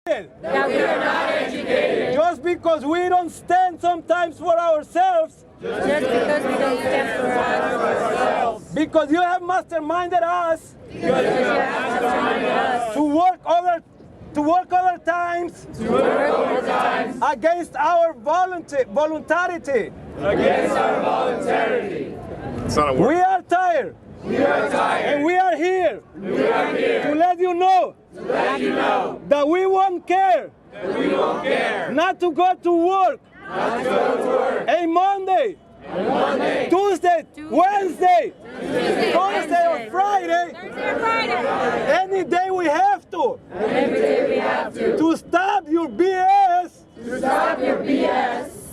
That we are not educated. Just because we don't stand sometimes for ourselves. Just because we don't stand for ourselves. Because you have masterminded us. Because you have masterminded us. To work other times. Against our voluntarity. Against our voluntarity. We are tired. We are tired. And we are here. We are here. To let you know. To let you know. That we won't care. That we won't care. Not to go to work. Not to go to work. A Monday. Monday. Tuesday. Wednesday. Thursday or Friday. Any day we have to. Every day we have to. To stop your BS. To stop your BS.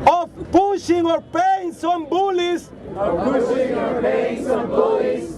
Of pushing or paying some bullies. Of pushing or paying some bullies.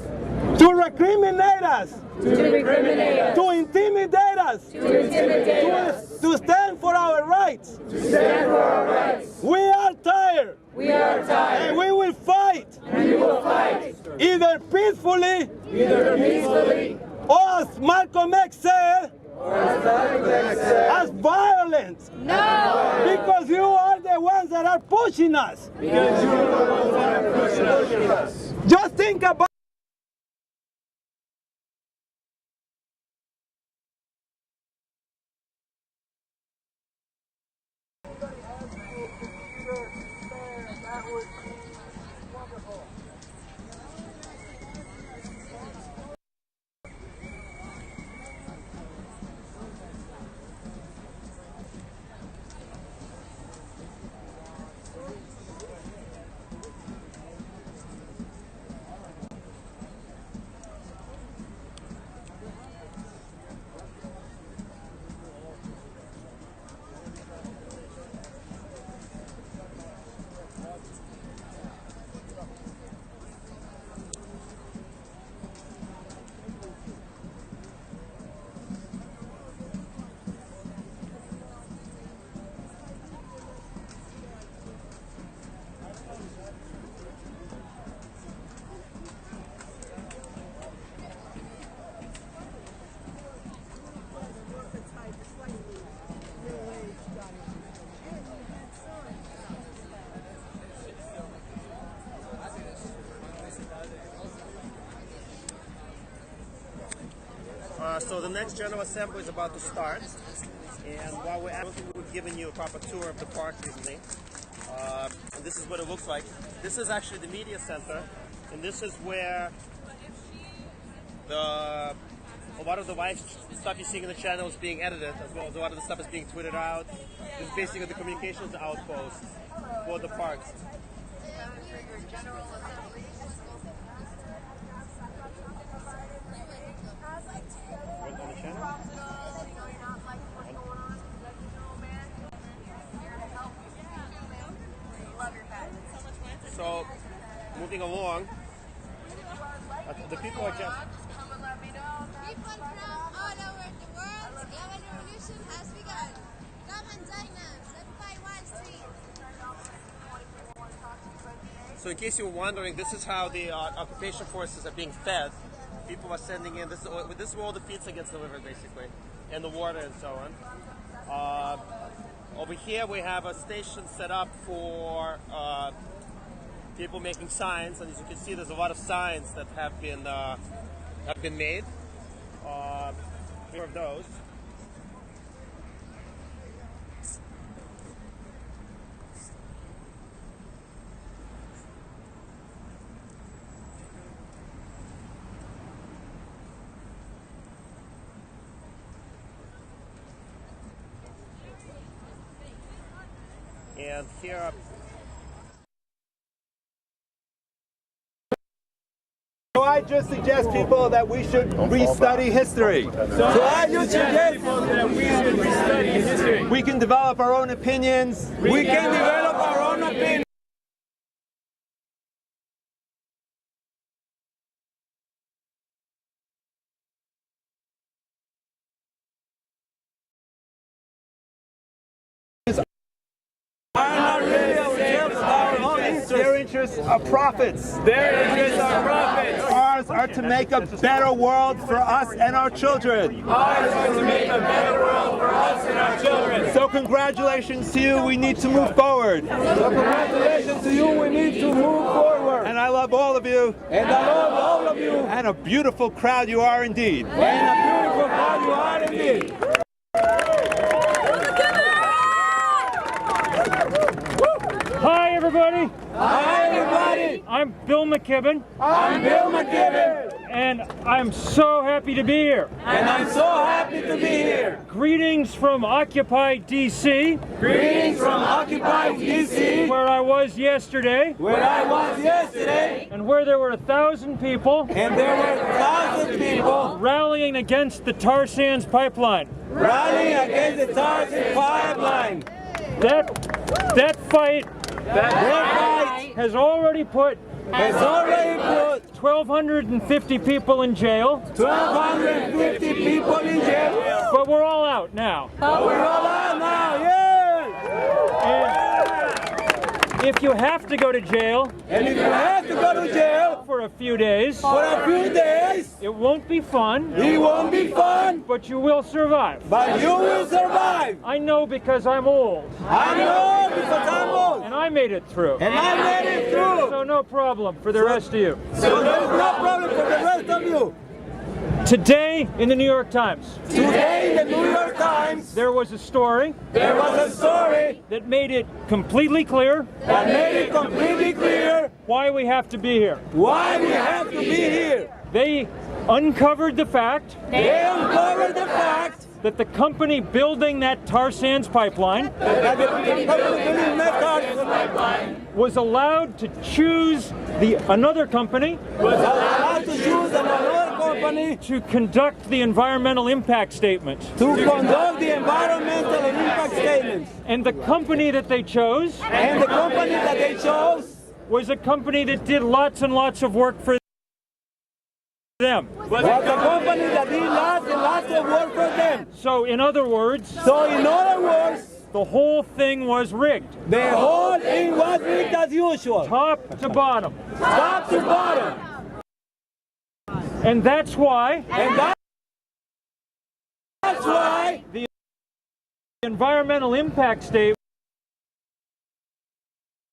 To recriminate us. To recriminate us. To intimidate us. To intimidate us. To stand for our rights. To stand for our rights. We are tired. We are tired. And we will fight. And we will fight. Either peacefully. Either peacefully. Or as Malcolm X said. Or as Malcolm X said. As violence. No. Because you are the ones that are pushing us. Because you are the ones that are pushing us. Just think about So the next General Assembly is about to start, and while we've given you a proper tour of the park recently, and this is what it looks like. This is actually the media center, and this is where a lot of the live stuff you're seeing in the channel is being edited, as well as a lot of the stuff is being tweeted out. This is basically the communications outpost for the parks. So, moving along, the people are just... People from all over the world, the revolution has begun. Come and join us at 51 Street. So in case you were wondering, this is how the occupation forces are being fed. People are sending in, this is where all the feeds are gets delivered basically, and the water and so on. Over here we have a station set up for people making signs, and as you can see there's a lot of signs that have been made. Here of those. And here are... So I just suggest people that we should restudy history. So I just suggest that we should restudy history. We can develop our own opinions. We can develop our own opinions. Their interests are profits. Their interests are profits. Ours are to make a better world for us and our children. Ours are to make a better world for us congratulations to you. We need to move forward. So congratulations to you. We need to move forward. And I love all of you. And I love all of you. And a beautiful crowd you are indeed. And a beautiful crowd you are indeed. Hi, everybody. Hi, everybody. I'm Bill McKibben, I'm Bill McKibben. and I'm so happy to be here. And I'm so happy to be here. Greetings from Occupy DC, Greetings from Occupy DC, where I was yesterday, where I was yesterday, and where there were 1,000 people and there were 1,000 people rallying against the tar sands pipeline. rallying against the tar sands pipeline. That fight That fight has already put has already put 1,250 people in jail, 1,250 people in jail. but we're all out now. But we're all out now, yeah! And if you have to go to jail And if you have to go to jail for a few days, for a few days, it won't be fun, it won't be fun, but you will survive. but you will survive. I know because I'm old, I know because I'm old, and I made it through. and I made it through. So no problem for the rest of you. So there's no problem for the rest of you. Today in the New York Times, Today in the New York Times, there was a story there was a story that made it completely clear that made it completely clear why we have to be here. why we have to be here. They uncovered the fact They uncovered the fact that the company building that tar sands pipeline that the company pipeline was allowed to choose another company was allowed to choose another company to conduct the environmental impact statement. to conduct the environmental impact statements. And the company that they chose And the company that they chose was a company that did lots and lots of work for them. was a company that did lots and lots of work for them. So in other words, So in other words, the whole thing was rigged, the whole thing was rigged as usual, top to bottom. top to bottom. And that's why And that's why the environmental impact statement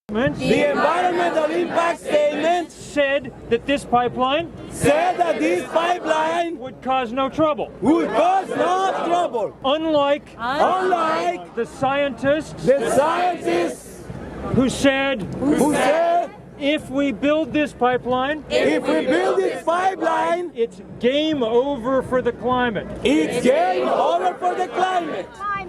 the environmental impact statement said that this pipeline said that this pipeline would cause no trouble. would cause no trouble. Unlike Unlike the scientists the scientists who said who said if we build this pipeline, if we build this pipeline, it's game over for the climate. it's game over for the climate.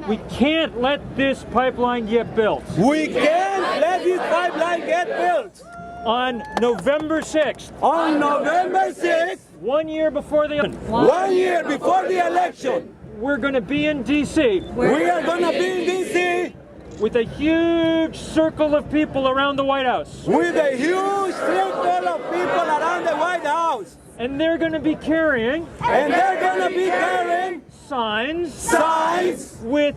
We can't let this pipeline get built. We can't let this pipeline get built. On November 6th, On November 6th, 1 year before the 1 year before the election, we're going to be in DC we are going to be in D.C. with a huge circle of people around the White House. with a huge circle of people around the White House. And they're going to be carrying And they're going to be carrying signs signs with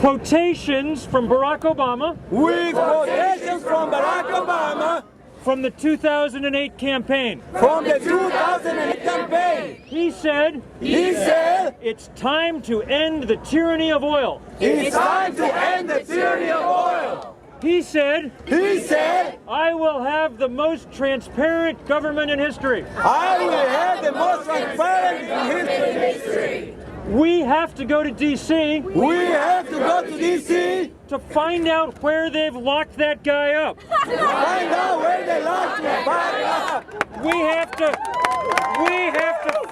quotations from Barack Obama with quotations from Barack Obama from the 2008 campaign. from the 2008 campaign. He said, He said, it's time to end the tyranny of oil. it's time to end the tyranny of oil. He said, He said, I will have the most transparent government in history. I will have the most transparent in history. We have to go to DC We have to go to D.C. to find out where they've locked that guy up. Find out where they locked him up. We have to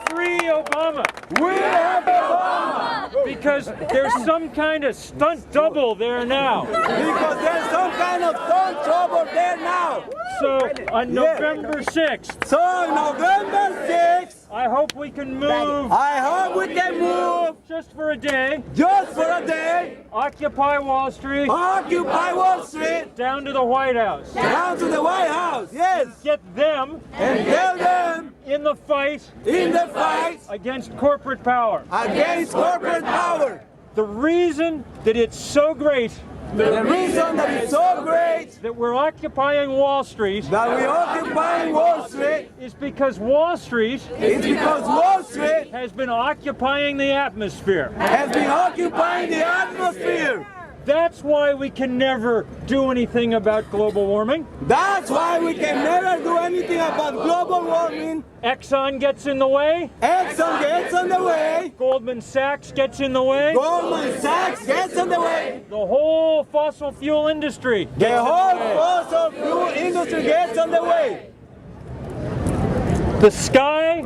free Obama We have Obama because there's some kind of stunt double there now. because there's some kind of stunt trouble there now. So on November 6th, So November 6th, I hope we can move I hope we can move just for a day, just for a day, occupy Wall Street, occupy Wall Street, down to the White House, down to the White House, yes, get them and tell them in the fight in the fight against corporate power. against corporate power. The reason that it's so great The reason that it's so great that we're occupying Wall Street that we're occupying Wall Street is because Wall Street is because Wall Street has been occupying the atmosphere. has been occupying the atmosphere That's why we can never do anything about global warming. That's why we can never do anything about global warming. Exxon gets in the way. Exxon gets on the way. Goldman Sachs gets in the way. Goldman Sachs gets on the way. The whole fossil fuel industry. The whole fossil fuel industry gets on the way. The sky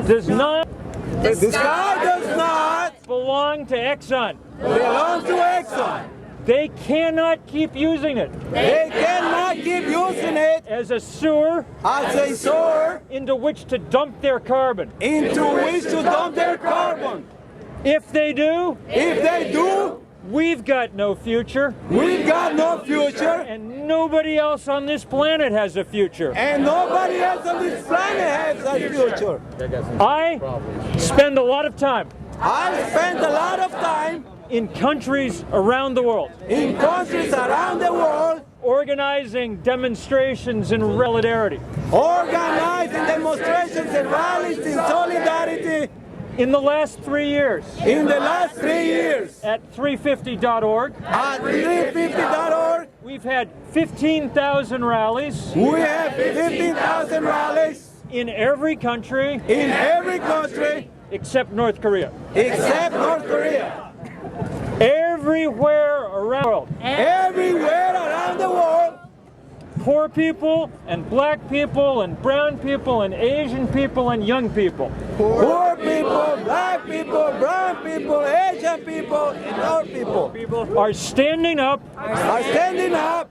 does not The sky does not belong to Exxon. belong to Exxon. They cannot keep using it They cannot keep using it as a sewer as a source into which to dump their carbon. into which to dump their carbon. If they do, If they do, we've got no future, we've got no future, and nobody else on this planet has a future. and nobody else on this planet has a future. I spend a lot of time I spent a lot of time in countries around the world in countries around the world organizing demonstrations in solidarity. organizing demonstrations and rallies in solidarity In the last 3 years, in the last 3 years. at 350.org, At 350.org, we've had 15,000 rallies we have 15,000 rallies in every country in every country except North Korea. except North Korea. Everywhere around the world, Everywhere around the world, poor people and black people and brown people and Asian people and young people poor people, black people, brown people, Asian people, and old people are standing up. are standing up.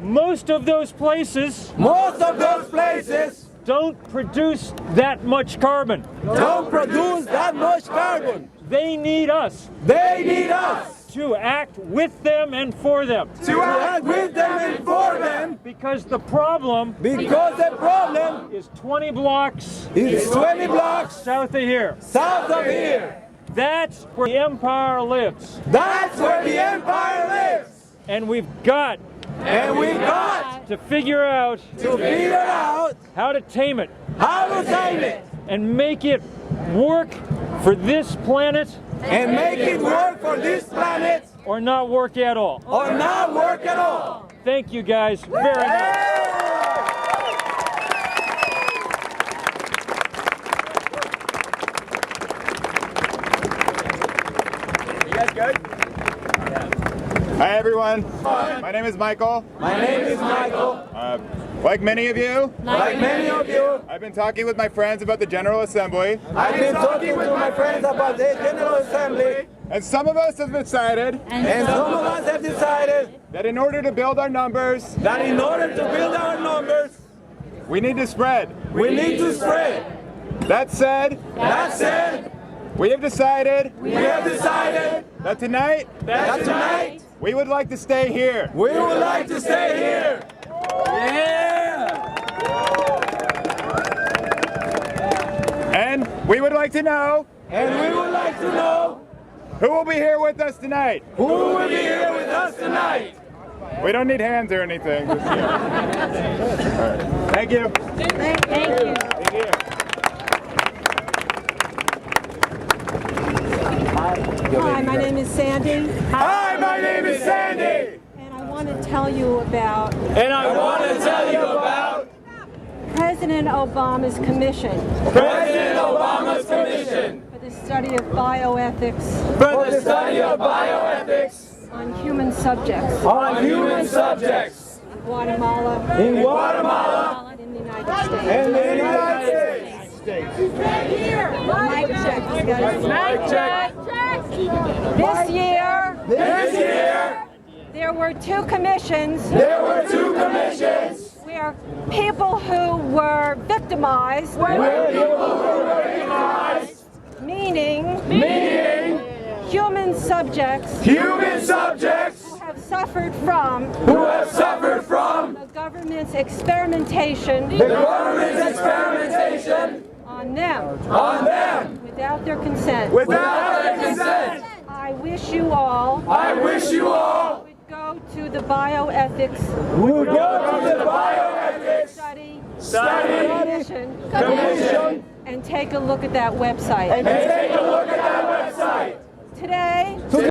Most of those places Most of those places don't produce that much carbon. don't produce that much carbon. They need us They need us to act with them and for them. to act with them and for them, Because the problem because the problem is 20 blocks is 20 blocks south of here. south of here. That's where the empire lives. That's where the empire lives. And we've got And we got to figure out to figure out how to tame it how to tame it and make it work for this planet and make it work for this planet or not work at all. or not work at all. Thank you guys very much. You guys good? Hi everyone. My name is Michael. My name is Michael. Like many of you, Like many of you, I've been talking with my friends about the General Assembly, I've been talking to my friends about the General Assembly, and some of us have decided and some of us have decided that in order to build our numbers, that in order to build our numbers, we need to spread. we need to spread. That said, we have decided that tonight that tonight we would like to stay here. we would like to stay here. And we would like to know And we would like to know who will be here with us tonight. who will be here with us tonight. We don't need hands or anything. Just, All right. Thank you. Thank you. Thank you. Hi, my name is Sandy, Hi, my name is Sandy, and I want to tell you about and I want to tell you about President Obama's commission President Obama's commission for the study of bioethics for the study of bioethics on human subjects on human subjects in Guatemala in Guatemala and in the United States. and the United States. Mic check, guys. Mic check. This year, This year, there were two commissions there were two commissions where people who were victimized, where people were recognized, meaning human subjects human subjects who have suffered from who have suffered from the government's experimentation the government's experimentation on them on them without their consent. without their consent. I wish you all I wish you all would go to the bioethics would go to the bioethics study commission commission and take a look at that website. and take a look at that website. Today,